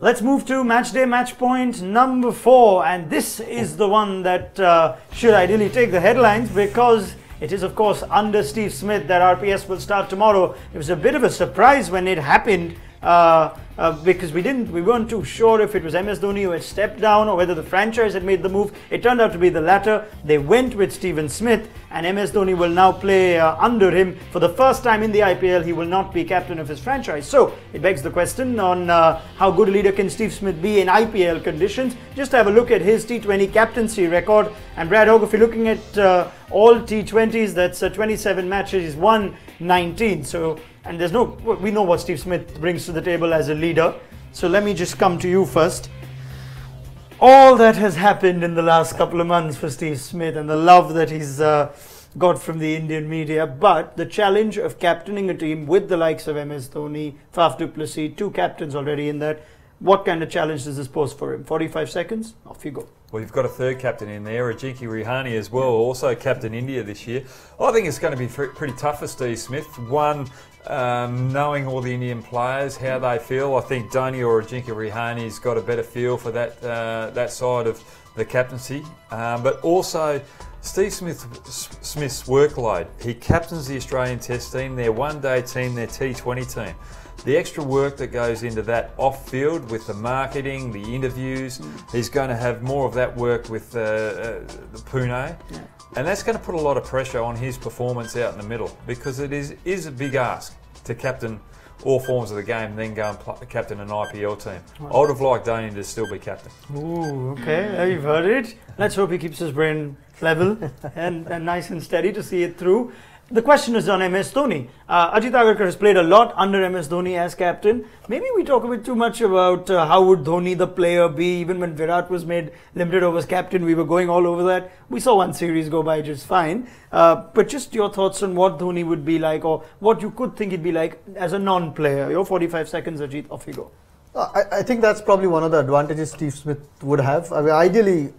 Let's move to match day match point number 4, and this is the one that should ideally take the headlines because it is of course under Steve Smith that RPS will start tomorrow. It was a bit of a surprise when it happened because we weren't too sure if it was MS Dhoni who had stepped down or whether the franchise had made the move. It turned out to be the latter. They went with Steven Smith, and MS Dhoni will now play under him for the first time in the IPL. He will not be captain of his franchise. So it begs the question on how good a leader can Steve Smith be in IPL conditions. Just have a look at his T20 captaincy record. And Brad Hogg, if you're looking at all T20s, that's 27 matches. He's won 19. So, and we know what Steve Smith brings to the table as a leader. So let me just come to you first. All that has happened in the last couple of months for Steve Smith and the love that he's got from the Indian media, but the challenge of captaining a team with the likes of MS Dhoni, Faf du Plessis, 2 captains already in that. What kind of challenge does this pose for him? 45 seconds, off you go. Well, you've got a third captain in there, Ajinkya Rahane as well, also captain India this year. I think it's going to be pretty tough for Steve Smith. One, knowing all the Indian players, how they feel. I think Dhoni or Ajinkya Rahane's got a better feel for that side of the captaincy. But also Steve Smith's workload. He captains the Australian Test team, their one-day team, their T20 team. The extra work that goes into that off-field with the marketing, the interviews, he's going to have more of that work with the Pune. Yeah. And that's going to put a lot of pressure on his performance out in the middle because it is a big ask to captain all forms of the game and then go and captain an IPL team. Wow. I would have liked Dhoni to still be captain. Ooh, okay, you've heard it. Let's hope he keeps his brain level and nice and steady to see it through. The question is on MS Dhoni. Ajit Agarkar has played a lot under MS Dhoni as captain. Maybe we talk a bit too much about how would Dhoni the player be. Even when Virat was made limited overs captain, we were going all over that. We saw one series go by just fine. But just your thoughts on what Dhoni would be like, or what you could think he'd be like as a non-player. Your 45 seconds, Ajit, off you go. I think that's probably one of the advantages Steve Smith would have. I mean, ideally,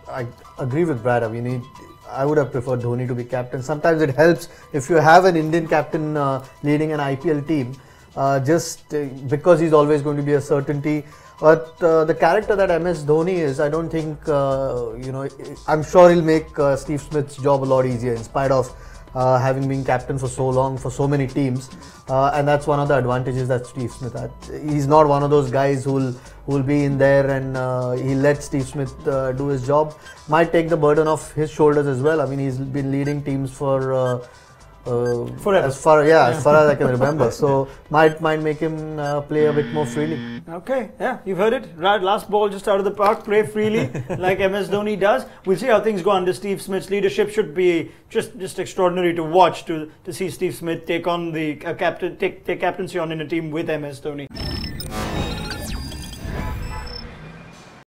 I agree with Brad. I mean, I would have preferred Dhoni to be captain. Sometimes it helps if you have an Indian captain leading an IPL team, just because he's always going to be a certainty. But the character that MS Dhoni is, I don't think, I'm sure he'll make Steve Smith's job a lot easier in spite of having been captain for so long, for so many teams. And that's one of the advantages that Steve Smith had. He's not one of those guys who'll be in there and he'll let Steve Smith do his job. Might take the burden off his shoulders as well. I mean, he's been leading teams for forever. As far as I can remember. So might make him play a bit more freely. Okay, yeah, you've heard it. Right, last ball just out of the park, play freely like MS Dhoni does. We'll see how things go under Steve Smith's leadership. Should be just extraordinary to watch to see Steve Smith take on the take captaincy on in a team with MS Dhoni.